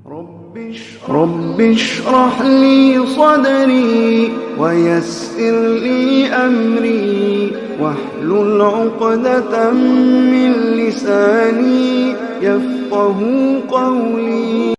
رب اشرح لي صدري ويسر لي أمري واحلل عقدة من لساني يفقه قولي.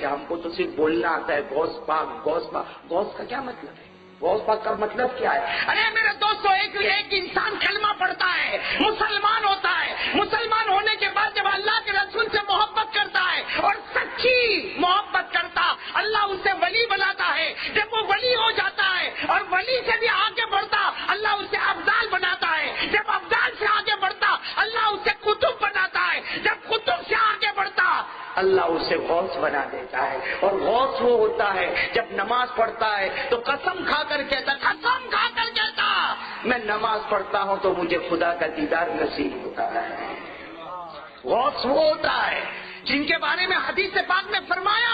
ہم کو تو صرف بولنا آتا ہے غوث پاک غوث پاک. غوث کا کیا مطلب ہے؟ غوث پاک کا مطلب کیا ہے؟ ارے میرے دوستو، ایک انسان کلمہ پڑھتا ہے، مسلمان ہوتا ہے، مسلمان ہونے کے بعد جب اللہ کے رسول سے محبت کرتا ہے اور سچی محبت کرتا، اللہ اسے ولی بناتا ہے. جب وہ ولی ہو جاتا ہے اور ولی سے بھی آگے بڑھتا، اللہ اسے افضال بناتا ہے. جب افضال سے آگے بڑھتا، اللہ اسے قطب بناتا ہے. جب قطب سے آگے بڑھتا، اللہ اسے غوث بنا دیتا ہے. اور غوث وہ ہوتا ہے جب نماز پڑھتا ہے تو قسم کھا کر کہتا، میں نماز پڑھتا ہوں تو مجھے خدا کا دیدار نصیب ہوتا ہے. غوث وہ ہوتا ہے جن کے بارے میں حدیث پاک میں فرمایا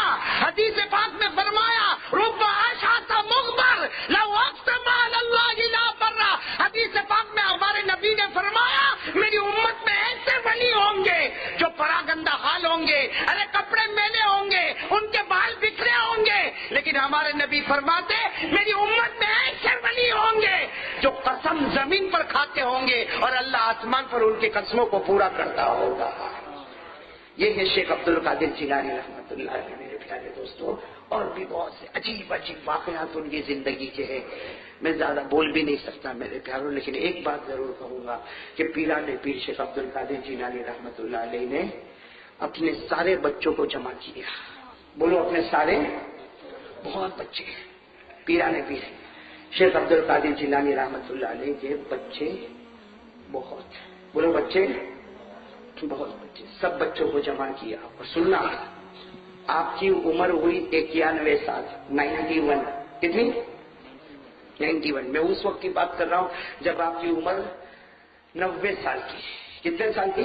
رب عاشات مغبر لو اقسم علی اللہ لا برا. حدیث پاک میں ہمارے نبی نے فرمایا میری امت میں ایسے ولی ہوں گے جو پراگندہ حال ہوں گے، ارے کپڑے میلے ہوں گے، ان کے بال بکھرے ہوں گے، لیکن ہمارے نبی فرماتے میری امت میں ایسے ولی ہوں گے جو قسم زمین پر کھاتے ہوں گے اور اللہ آسمان پر ان کی قسموں کو پورا کرتا ہوگا. یہ ہے شیخ عبد القادر جیلانی رحمۃ اللہ علیہ. میرے پیارے دوستو، اور بھی بہت سے عجیب واقعات ان کی زندگی کے ہیں. میں زیادہ بول بھی نہیں سکتا میرے پیاروں، لیکن ایک بات ضرور کہوں گا کہ پیران پیر شیخ عبد القادر جیلانی رحمۃ اللہ علیہ نے اپنے سارے بچوں کو جمع کیا. بولو اپنے سارے، بہت بچے. پیران پیر شیخ عبد القادر جیلانی رحمۃ اللہ علیہ کے بچے بہت، بولو بچے بہت بچے. سب بچوں کو جمع کیا اور سننا، آپ کی عمر ہوئی 91 سال. 91. کتنی؟ 91. میں اس وقت کی بات کر رہا ہوں جب آپ کی عمر 90 سال کی. کتنے سال کی؟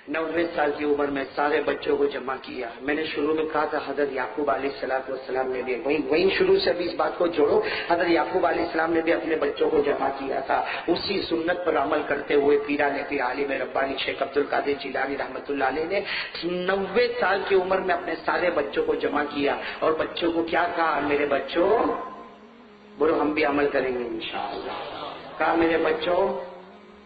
90 سال کی عمر میں سارے بچوں کو جمع کیا. میں نے شروع میں کہا تھا حضرت یعقوب علیہ السلام نے بھی، وہیں شروع سے بھی اس بات کو جوڑو، حضرت یعقوب علیہ السلام نے بھی اپنے بچوں کو جمع کیا تھا. اسی سنت پر عمل کرتے ہوئے پیران پیر عالم ربانی شیخ عبد القادر جیلانی رحمۃ اللہ علیہ نے 90 سال کی عمر میں اپنے سارے بچوں کو جمع کیا اور بچوں کو کیا کہا؟ میرے بچوں، بولو ہم بھی عمل کریں گے انشاءاللہ. کہا میرے بچوں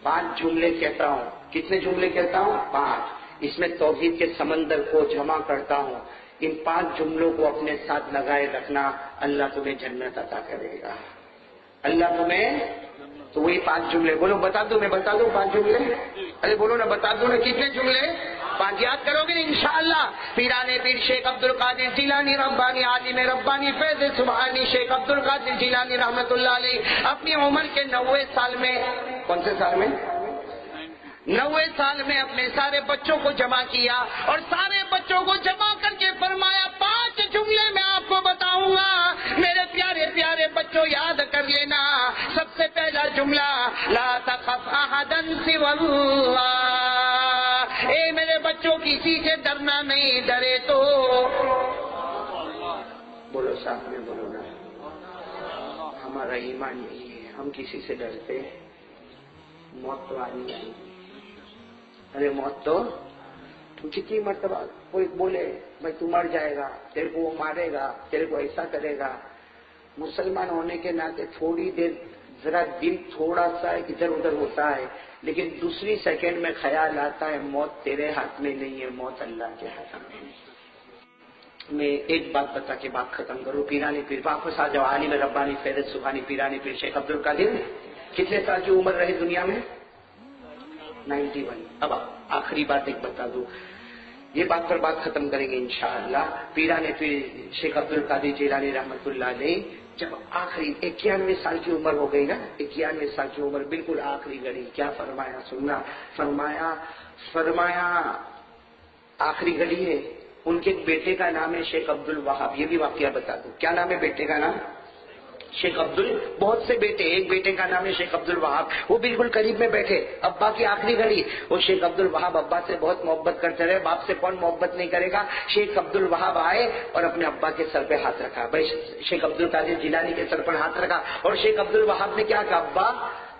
5 جملے کہتا ہوں. کتنے جملے کہتا ہوں؟ 5. اس میں توحید کے سمندر کو جمع کرتا ہوں. ان 5 جملوں کو اپنے ساتھ لگائے رکھنا، اللہ تمہیں جنت عطا کرے گا. اللہ تمہیں، تو وہی 5 جملے بولو. بتا دو، میں بتا دوں 5 جملے. ارے بولو نا، بتا دو نا کتنے جملے؟ 5. یاد کرو گے انشاءاللہ. پیران پیر شیخ عبد القادر جیلانی ربانی عالم ربانی فیض سبحانی شیخ عبد القادر جیلانی رحمۃ اللہ علیہ اپنی عمر کے 90 سال میں، کون سے سال میں؟ 90 سال میں اپنے سارے بچوں کو جمع کیا اور سارے بچوں کو جمع کر کے فرمایا 5 جملے میں آپ کو بتاؤں گا. میرے پیارے پیارے بچوں یاد کر لینا. سب سے پہلا جملہ لا تخف احدا سوى اللہ. اے میرے بچوں کسی سے ڈرنا نہیں، ڈرے تو بولو ساتھ میں بولو نا. ہمارا ایمان یہی ہے، ہم کسی سے ڈرتے موت تو آنی آئے گی. ارے موت تو کتنی مرتبہ کوئی بولے بھائی تو مر جائے گا، تیرے کو وہ مارے گا، تیرے کو ایسا کرے گا. مسلمان ہونے کے ناطے تھوڑی دیر ذرا دل تھوڑا سا ادھر ادھر ہوتا ہے، لیکن دوسری سیکنڈ میں خیال آتا ہے موت تیرے ہاتھ میں نہیں ہے، موت اللہ کے ہاتھ میں. میں ایک بات بتا کے بات ختم کروں. پیرانی پیر واپس آ جاؤ. عالم ربانی فیض سبحانی پیرانی پیر شیخ عبد القادر کتنے سال کی عمر رہی دنیا میں؟ 91. اب آخری بات ایک بتا دوں، یہ بات پر بات ختم کریں گے انشاءاللہ. پیران پیر شیخ عبد القادر جیلانی رحمۃ اللہ علیہ جب آخری 91 سال کی عمر ہو گئی نا، 91 سال کی عمر بالکل آخری گھڑی، کیا فرمایا؟ سننا. فرمایا آخری گھڑی ہے. ان کے بیٹے کا نام ہے شیخ عبد الوہاب. یہ بھی واقعہ بتا دوں. کیا نام ہے بیٹے کا نام؟ شیخ بہت سے بیٹے، ایک بیٹے کا نام ہے شیخ عبد الوہاب. وہ بالکل قریب میں بیٹھے، ابا کی آخری گھڑی. وہ شیخ عبد الوہاب ابا سے بہت محبت کرتے رہے. باپ سے کون محبت نہیں کرے گا؟ شیخ عبد الوہاب آئے اور اپنے ابا کے سر پہ ہاتھ رکھا. بھائی شیخ عبد القادر جیلانی کے سر پر ہاتھ رکھا اور شیخ عبد الوہاب نے کیا کہا؟ ابا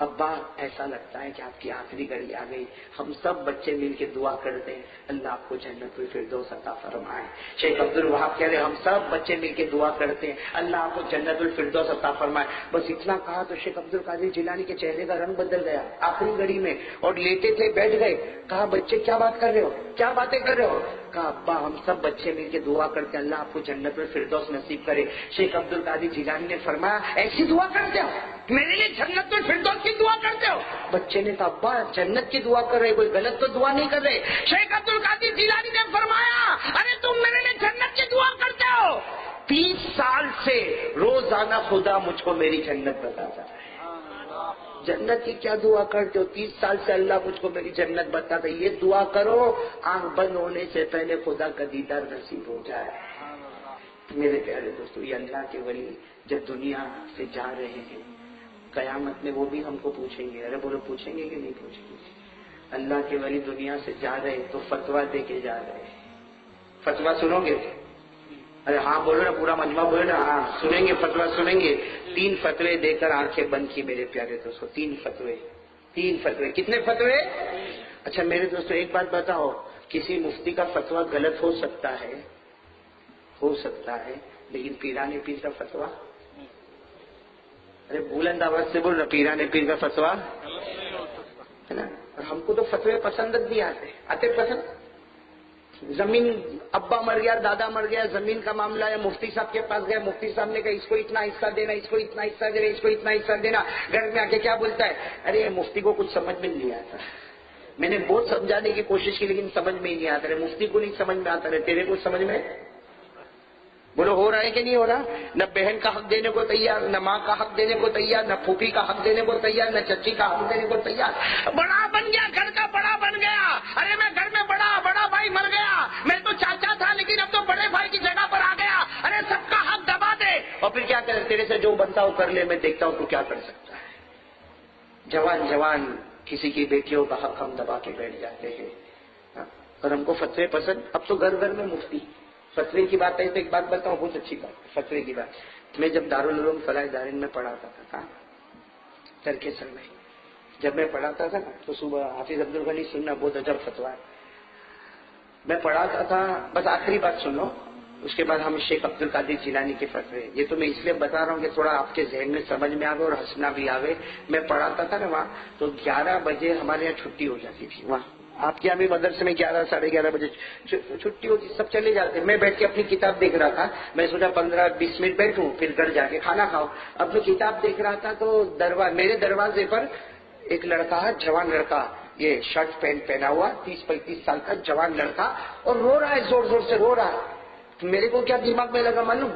ابا ایسا لگتا ہے کہ آپ کی آخری گھڑی آ گئی. ہم سب بچے مل کے دعا کرتے ہیں اللہ آپ کو جنت الفردوس عطا فرمائے. شیخ عبد الوہاب کہہ رہے ہم سب بچے مل کے دعا کرتے ہیں اللہ آپ کو جنت الفردوس عطا فرمائے. بس اتنا کہا تو شیخ عبد القادر جیلانی کے چہرے کا رنگ بدل گیا آخری گھڑی میں, اور لیٹے تھے بیٹھ گئے. کہا بچے کیا بات کر رہے ہو, کیا باتیں کر رہے ہو؟ کہا ابا ہم سب بچے مل کے دعا کرتے ہیں اللہ آپ کو جنت الفردوس نصیب کرے. شیخ عبد القادر جیلانی نے فرمایا ایسی دعا کرتے ہو, میرے لیے جنت الفردوس کی دعا کرتے ہو؟ بچے نے کہا ابا جنت کی دعا کر رہے, کوئی غلط تو دعا نہیں کر رہے. شیخ عبد القادر جیلانی نے فرمایا ارے تم میرے لیے جنت کی دعا کرتے ہو, 30 سال سے روزانہ خدا مجھ کو میری جنت بتاتا ہے. جنت کی کیا دعا کرتے ہو؟ 30 سال سے اللہ مجھ کو میری جنت بتاتا ہے. یہ دعا کرو آنکھ بند ہونے سے پہلے خدا کا دیدار نصیب ہو جائے. میرے پیارے دوستو یہ اللہ کے ولی جب دنیا سے جا رہے ہیں قیامت میں وہ بھی ہم کو پوچھیں گے. ارے بولو پوچھیں گے کہ نہیں پوچھیں گے؟ اللہ کے ولی دنیا سے جا رہے تو فتویٰ دے کے جا رہے. فتویٰ سنو گے؟ ارے ہاں بولو نا, پورا مجمع بولو نا, ہاں سنیں گے, فتویٰ سنیں گے. 3 فتوے دے کر آنکھیں بند کی میرے پیارے دوستو. 3 فتوے. کتنے فتوے؟ اچھا میرے دوستو ایک بات بتاؤ, کسی مفتی کا فتویٰ غلط ہو سکتا ہے لیکن پیرانے پیر کا فتویٰ, ارے بلند آواز سے بول رہا, پیرانے پیر کا فتویٰ ہے نا. اور ہم کو تو فتوے پسند نہیں آتے پسند. زمین ابا مر گیا, دادا مر گیا, زمین کا معاملہ ہے, مفتی صاحب کے پاس گیا, مفتی صاحب نے کہا اس کو اتنا حصہ دینا, اس کو اتنا حصہ دینا, اس کو اتنا حصہ دینا. گھر میں آ کے کیا بولتا ہے, ارے مفتی کو کچھ سمجھ میں نہیں آتا. میں نے بہت سمجھانے کی کوشش کی لیکن سمجھ میں ہی نہیں آتا. رہے مفتی کو نہیں سمجھ میں آتا رہے, تیرے کو سمجھ میں بولو ہو رہا ہے کہ نہیں ہو رہا؟ نہ بہن کا حق دینے کو تیار, نہ ماں کا حق دینے کو تیار, نہ پھوپھی کا حق دینے کو تیار, نہ چچی کا حق دینے کو تیار. بڑا بن گیا, گھر کا بڑا بن گیا. ارے میں گھر میں بڑا بھائی مر گیا, میں تو چاچا تھا لیکن اب تو بڑے بھائی کی جگہ پر آ گیا. ارے سب کا حق دبا دے, اور پھر کیا کرے, تیرے سے جو بنتا ہو کر لے, میں دیکھتا ہوں تو کیا کر سکتا ہے. جوان کسی کی بیٹیوں کا حق ہم دبا کے بیٹھ جاتے ہیں. اور ہم کو فتوے پسند. اب تو گھر گھر میں مفتی. فتوے کی بات ہے تو ایک بات بتاؤں, بہت اچھی بات ہے فتوے کی بات. میں جب دارالعلوم فلاح دارین میں پڑھاتا تھا ترکیسر میں, جب میں پڑھاتا تھا نا تو صبح حافظ عبد الغنی سننا بہت عجب فتویٰ ہے. میں پڑھاتا تھا, بس آخری بات سن لو, اس کے بعد ہم شیخ عبد القادر جیلانی کے فتوے. یہ تو میں اس لیے بتا رہا ہوں کہ تھوڑا آپ کے ذہن میں سمجھ میں آوے اور ہنسنا بھی آوے. میں پڑھاتا تھا نا وہاں تو 11 بجے ہمارے یہاں چھٹی ہو جاتی تھی. وہاں آپ کے یہاں بھی مدرسے میں 11 ساڑھے 11 بجے چھٹی ہوتی, سب چلے جاتے. میں بیٹھ کے اپنی کتاب دیکھ رہا تھا. میں سوچا 15-20 منٹ بیٹھوں پھر گھر جا کے کھانا کھاؤ. اپنی کتاب دیکھ رہا تھا تو میرے دروازے پر ایک لڑکا ہے, جوان لڑکا, یہ شرٹ پینٹ پہنا ہوا, 30-35 سال کا جوان لڑکا, اور رو رہا ہے, زور زور سے رو رہا ہے. میرے کو کیا دماغ میں لگا معلوم,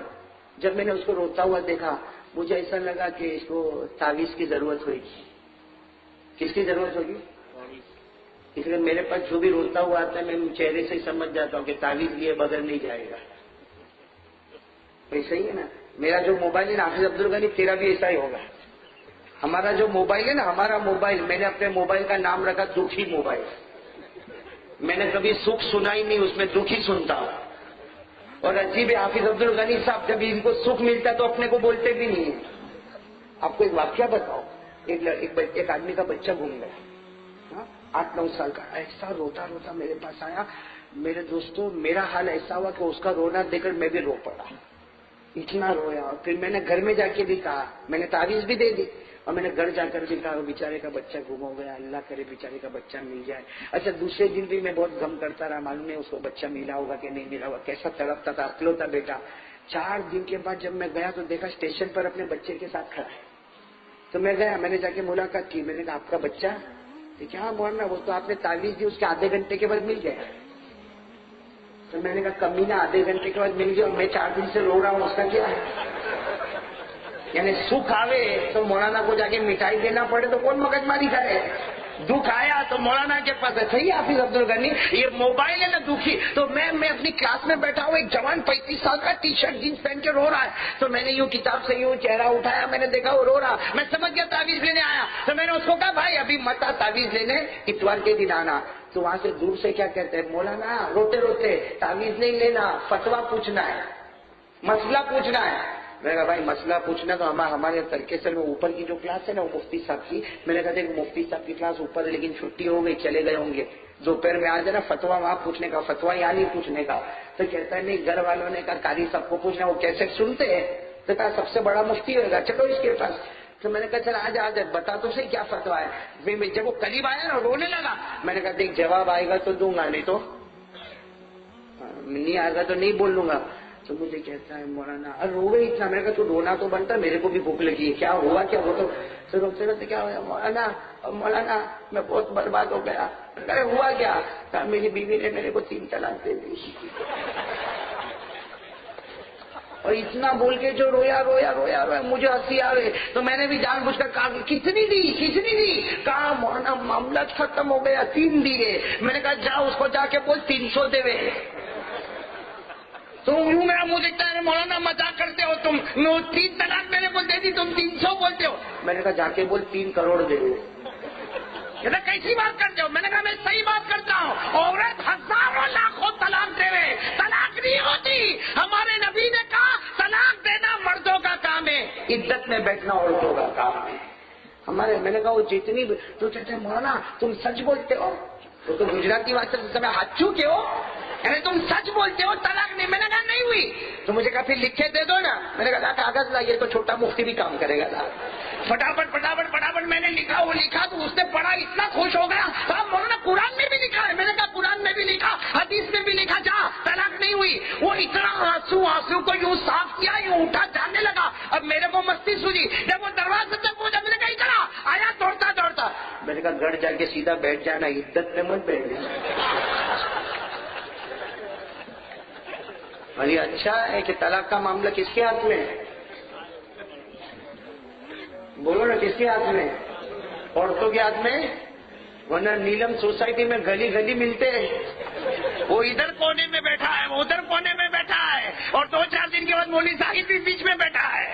جب میں نے اس کو روتا ہوا دیکھا مجھے ایسا لگا کہ اس کو تعویذ کی ضرورت ہوگی. کس کی ضرورت ہوگی؟ اس لیے میرے پاس جو بھی روتا ہوا آتا ہے میں چہرے سے سمجھ جاتا ہوں کہ تعویذ لیے بغیر نہیں جائے گا. ایسا ہی ہے نا, میرا جو موبائل ہے نا حافظ عبد الغنی, تیرا بھی ایسا ہی ہوگا. ہمارا جو موبائل ہے نا, ہمارا موبائل, میں نے اپنے موبائل کا نام رکھا دکھی موبائل. میں نے کبھی سکھ سنا ہی نہیں, اس میں دکھی سنتا ہوں. اور عجیب ہے حافظ عبد الغنی صاحب جب ان کو سکھ ملتا ہے تو اپنے کو بولتے بھی نہیں. آپ کو ایک واقعہ بتاؤ, ایک آدمی کا بچہ گھوم گیا, 8-9 سال کا, ایسا روتا روتا میرے پاس آیا. میرے دوستوں میرا حال ایسا ہوا کہ اس کا رونا دیکھ کر میں بھی رو پڑا, اتنا رویا. اور پھر میں نے گھر میں جا کے بھی کہا, میں نے تعویذ بھی دے دی, اور میں نے گھر جا کر بھی کہا بیچارے کا بچہ گم ہو گیا, اللہ کرے بیچارے کا بچہ مل جائے. اچھا دوسرے دن بھی میں بہت غم کرتا رہا, معلوم نہیں اس کو بچہ ملا ہوگا کہ نہیں ملا ہوگا, کیسا تڑپتا تھا, اکلوتا بیٹا. 4 دن کے بعد جب میں گیا تو دیکھا اسٹیشن پر اپنے بچے کے ساتھ کھڑا ہے. تو میں گیا, میں نے جا کے ملاقات کی, میں نے کہا آپ کا بچہ؟ کیا بولنا, وہ تو آپ نے تعویذ دی, اس کے آدھے گھنٹے کے بعد مل گیا. تو میں نے کہا کمینہ, آدھے گھنٹے کے بعد مل گیا اور میں 4 دن سے رو رہا ہوں, اس کا کیا ہے؟ یعنی سکھ آوے تو مولانا کو جا کے مٹھائی دینا پڑے تو کون مگز ماری کرے. دکھ آیا تو مولانا کے پاس ہے. صحیح حافظ عبد الغنی, یہ موبائل ہے نا دکھی. تو میں اپنی کلاس میں بیٹھا ہوں, ایک جوان 35 سال کا ٹی شرٹ جینس پہن کے رو رہا ہے. تو میں نے یوں کتاب سے یوں چہرہ اٹھایا, میں نے دیکھا وہ رو رہا. میں سمجھ گیا تعویذ لینے آیا. تو میں نے اس کو کہا بھائی ابھی مت آ تعویذ لینے, اتوار کے دن آنا. تو وہاں سے دور سے کیا کہتے ہیں, مولانا روتے روتے تعویذ نہیں لینا, فتویٰ پوچھنا ہے, مسئلہ پوچھنا ہے. میں نے کہا بھائی مسئلہ پوچھنا تو ہمارے ترکیسر میں اوپر کی جو کلاس ہے نا وہ مفتی صاحب کی، میں نے کہا دیکھ مفتی صاحب کی کلاس اوپر ہے لیکن چھٹی ہو گئی چلے گئے ہوں گے، دوپہر میں آ جانا فتوا وہاں پوچھنے کا، فتوا یہاں نہیں پوچھنے کا۔ تو کہتا ہے نہیں گھر والوں نے کہا قاری صاحب کو پوچھنا، وہ کیسے سنتے ہیں، تو کہا سب سے بڑا مفتی ہوگا چلو اس کے پاس۔ تو میں نے کہا چل آج بتا تو صحیح کیا فتوا ہے۔ جب وہ قریب آیا نا رونے لگا، میں نے کہا دیکھ جواب آئے گا تو دوں گا، نہیں تو نہیں آئے گا تو نہیں بول لوں گا۔ تو مجھے کہتا ہے مولانا ارے رو گئی اتنا، میں نے کہا تو رونا تو بنتا، میرے کو بھی بھوک لگی ہے، کیا ہوا کیا؟ وہ تو روتے روتے کیا ہوا مولانا میں بہت برباد ہو گیا۔ ارے ہوا کیا؟ کہا میری بیوی نے میرے کو 3 طلاق دے دی۔ اور اتنا بول کے جو رویا رویا رویا رویا مجھے ہنسی آ گئی، تو میں نے بھی جان بوجھ کر کہا کتنی دی؟ کہا مولانا معاملہ ختم ہو گیا، 3 دیے۔ میں نے کہا جا اس کو جا کے بول 300 دے۔ تو یوں میرا منہ دیکھتا ہے مولانا مذاق کرتے ہو تم، 3 طلاق میرے کو دے دی تم 300 بولتے ہو۔ میں نے کہا جا کے بول 3 کروڑ دے دو۔ کہتا کیسی بات کرتے ہو؟ میں نے کہا میں صحیح بات کرتا ہوں، عورت ہزاروں لاکھوں طلاق دے رہے، طلاق نہیں ہوتی۔ ہمارے نبی نے کہا طلاق دینا مردوں کا کام ہے، عدت میں بیٹھنا عورتوں کا کام ہے۔ ہمارے میں نے کہا وہ جتنی تو کہتے ہیں مولانا تم سچ بولتے ہو، تو گجراتی بات سے ہاتھو کے ہو، یعنی تم سچ بولتے ہو طلاق نہیں؟ میں نے کہا نہیں ہوئی۔ تو مجھے کہا پھر لکھے دے دو نا۔ میں نے کہا کاغذ لائیے تو چھوٹا مفتی بھی کام کرے گا۔ فٹافٹ میں نے لکھا، وہ لکھا تو اس نے پڑھا، اتنا خوش ہو گیا صاحب مولانا قرآن میں بھی لکھا ہے۔ میں نے کہا قرآن میں بھی لکھا، حدیث میں بھی لکھا، جا طلاق نہیں ہوئی۔ وہ اتنا آنسو کو یوں صاف کیا، یوں اٹھا جانے لگا۔ اب میرے کو مستی سوجی، جب وہ دروازے تک پہنچا میں نے کہا ادھر آیا دوڑتا۔ میں نے کہا گھر جا کے سیدھا بیٹھ جانا، عدت میں مت بیٹھ جانا۔ ارے اچھا ہے کہ طلاق کا معاملہ کس کے ہاتھ میں ہے؟ بولو نا کس کے ہاتھ میں؟ عورتوں کے ہاتھ میں، ورنہ نیلم سوسائٹی میں گلی گلی ملتے ہیں، وہ ادھر کونے میں بیٹھا ہے، وہ ادھر کونے میں بیٹھا ہے، اور 2-4 دن کے بعد مولوی صاحب بھی بیچ میں بیٹھا ہے۔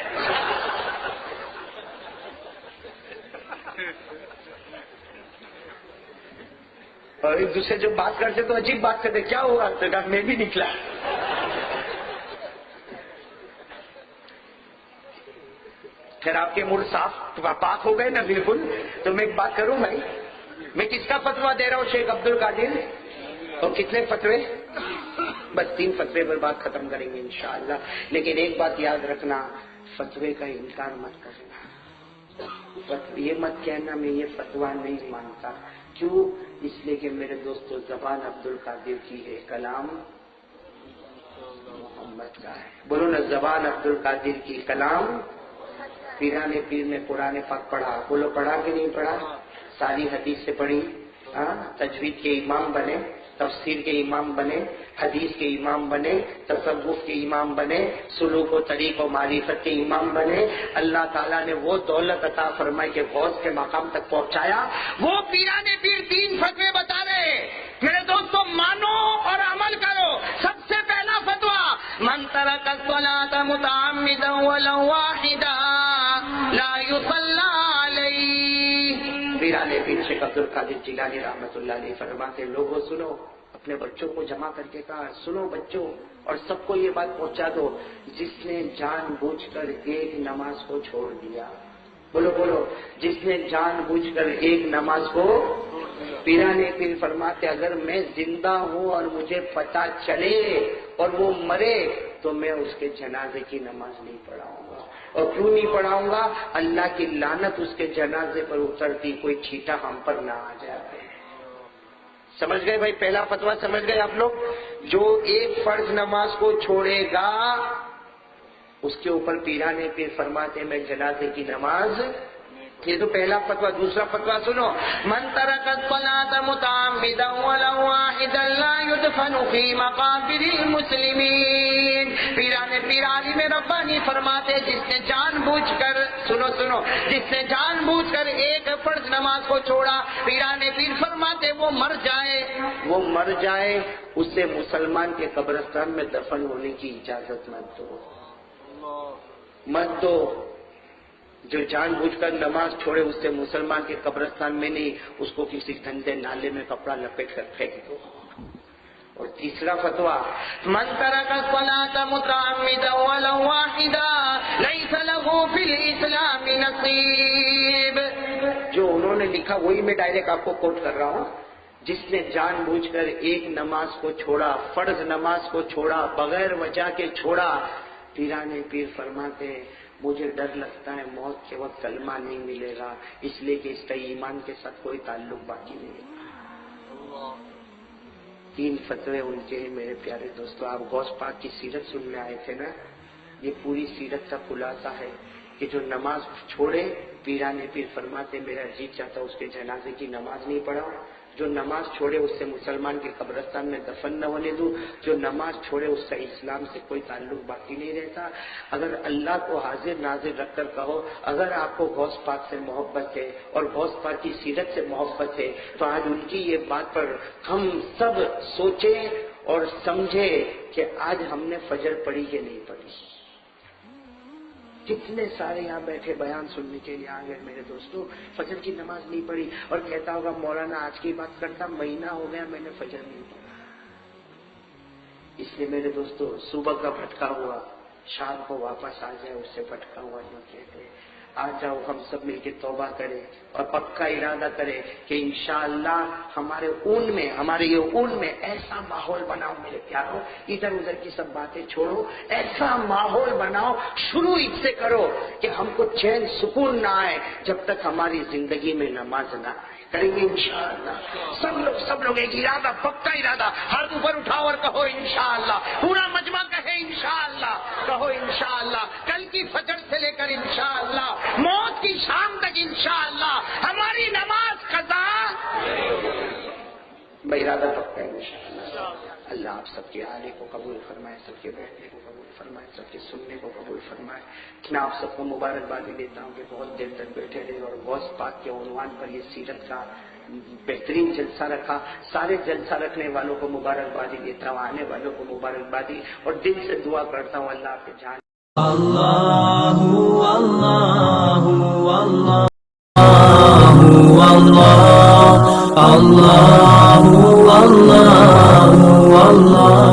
اور ایک دوسرے جو بات کرتے تو عجیب بات کرتے، کیا ہوا؟ تو کہا میں بھی نکلا۔ پھر آپ کے موڈ صاف پاک ہو گئے نا بالکل، تو میں ایک بات کروں بھائی، میں کس کا فتویٰ دے رہا ہوں؟ شیخ عبد القادر۔ اور کتنے فتوے؟ بس 3 فتوے پر بات ختم کریں گے انشاءاللہ۔ لیکن ایک بات یاد رکھنا، فتوے کا انکار مت کرنا، یہ مت کہنا میں یہ فتویٰ نہیں مانتا۔ کیوں؟ اس لیے کہ میرے دوستو زبان عبد القادر کی ہے، کلام محمد کا ہے۔ بولو نا زبان عبد القادر کی، کلام پیران پیر نے قرآن پاک پڑھا، بولو پڑھا کہ نہیں پڑھا؟ ساری حدیث سے پڑھی، تجوید کے امام بنے، تفسیر کے امام بنے، حدیث کے امام بنے، تصوف کے امام بنے، سلوک و طریق و معرفت کے امام بنے۔ اللہ تعالیٰ نے وہ دولت عطا فرمائی کہ غوث کے مقام تک پہنچایا۔ وہ پیران پیر 3 فتوے بتا رہے، میرے دوستو مانو اور عمل کرو۔ سب سے پہلا فتویٰ، من ترک الصلاۃ متعمدا ولو واحدا لا يصلى علیہ۔ پیران پیر شیخ عبد القادر جیلانی رحمۃ اللہ علیہ فرماتے، لوگوں سنو، اپنے بچوں کو جمع کر کے کہا سنو بچوں، اور سب کو یہ بات پہنچا دو، جس نے جان بوجھ کر ایک نماز کو چھوڑ دیا، بولو جس نے جان بوجھ کر ایک نماز کو، پیران پیر فرماتے اگر میں زندہ ہوں اور مجھے پتہ چلے اور وہ مرے تو میں اس کے جنازے کی نماز نہیں پڑھاؤں گا۔ اور کیوں نہیں پڑھاؤں گا؟ اللہ کی لعنت اس کے جنازے پر اترتی، کوئی چھیٹا ہم پر نہ آ جائے۔ سمجھ گئے بھائی؟ پہلا فتویٰ سمجھ گئے آپ لوگ؟ جو ایک فرض نماز کو چھوڑے گا اس کے اوپر پیران پیر فرماتے میں جنازے کی نماز، یہ تو پہلا فتویٰ۔ دوسرا فتویٰ سنو، من ترک الصلاۃ متعمدا ولو واحدا لا يدفن في مقابر المسلمین۔ پیران پیر عالم ربانی فرماتے جس نے جان بوجھ کر، سنو، جس نے جان بوجھ کر ایک فرض نماز کو چھوڑا، پیران پیر فرماتے وہ مر جائے اسے مسلمان کے قبرستان میں دفن ہونے کی اجازت مت دو۔ جو جان بوجھ کر نماز چھوڑے اس سے مسلمان کے قبرستان میں نہیں، اس کو کسی گندے نالے میں کپڑا لپیٹ کر پھینک دو۔ اور تیسرا فتویٰ، من ترک الصلاۃ متعمدا ولو واحدا لیس لہ فی الاسلام نصیب. جو انہوں نے لکھا وہی میں ڈائریکٹ آپ کو کوٹ کر رہا ہوں. جس نے جان بوجھ کر ایک نماز کو چھوڑا، فرض نماز کو چھوڑا، بغیر وجہ کے چھوڑا، پیران پیر فرماتے ہیں مجھے ڈر لگتا ہے موت کے وقت کلمہ نہیں ملے گا، اس لیے کہ اس کا ایمان کے ساتھ کوئی تعلق باقی نہیں ہے. 3 فتوے ان کے ہیں میرے پیارے دوستو. آپ غوث پاک کی سیرت سننے آئے تھے نا، یہ پوری سیرت کا خلاصہ ہے کہ جو نماز چھوڑے، پیران پیر فرماتے میرا جی چاہتا اس کے جنازے کی نماز نہیں پڑھاؤ. جو نماز چھوڑے اس سے مسلمان کے قبرستان میں دفن نہ ہونے دوں. جو نماز چھوڑے اس کا اسلام سے کوئی تعلق باقی نہیں رہتا. اگر اللہ کو حاضر ناظر رکھ کر کہو، اگر آپ کو غوث پاک سے محبت ہے اور غوث پاک کی سیرت سے محبت ہے تو آج ان کی یہ بات پر ہم سب سوچیں اور سمجھیں کہ آج ہم نے فجر پڑھی کہ نہیں پڑھی. کتنے سارے یہاں بیٹھے بیان سننے کے لیے آ گئے میرے دوستوں، فجر کی نماز نہیں پڑھی اور کہتا ہوگا مولانا آج کی بات کرتا مہینہ ہو گیا میں نے فجر نہیں پڑھا. اس لیے میرے دوستوں صبح کا بھٹکا ہوا شام کو واپس آ جائے، اس سے بھٹکا ہوا جو کہتے ہیں. آ جاؤ ہم سب مل کے توبہ کریں اور پکا ارادہ کریں کہ انشاءاللہ ہمارے یہ اون میں ایسا ماحول بناؤ میرے پیاروں، ادھر ادھر کی سب باتیں چھوڑو، ایسا ماحول بناؤ، شروع اس سے کرو کہ ہم کو چین سکون نہ آئے جب تک ہماری زندگی میں نماز نہ آئے. کریں گے انشاءاللہ سب لوگ ایک ارادہ، پکا ارادہ، ہاتھ اوپر اٹھاؤ اور کہو انشاءاللہ. پورا مجمع کہے انشاءاللہ، کہو انشاءاللہ. کل کی فجر سے لے کر انشاءاللہ موت کی شام تک انشاءاللہ ہماری نماز قضا. میں ارادہ پکا ہے انشاءاللہ. اللہ آپ سب کے آنے کو قبول فرمائے، سب کے بیٹھنے کو قبول فرمائے، سب کے سننے کو قبول فرمائے. میں آپ سب کو مبارکبادی دیتا ہوں کہ بہت دیر تک بیٹھے رہے اور غوث پاک کے عنوان پر یہ سیرت کا بہترین جلسہ رکھا. سارے جلسہ رکھنے والوں کو مبارکبادی دیتا ہوں، آنے والوں کو مبارکبادی، اور دل سے دعا کرتا ہوں اللہ آپ کے جان. اللہ اللہ اللہ اللہ اللہ اللہ.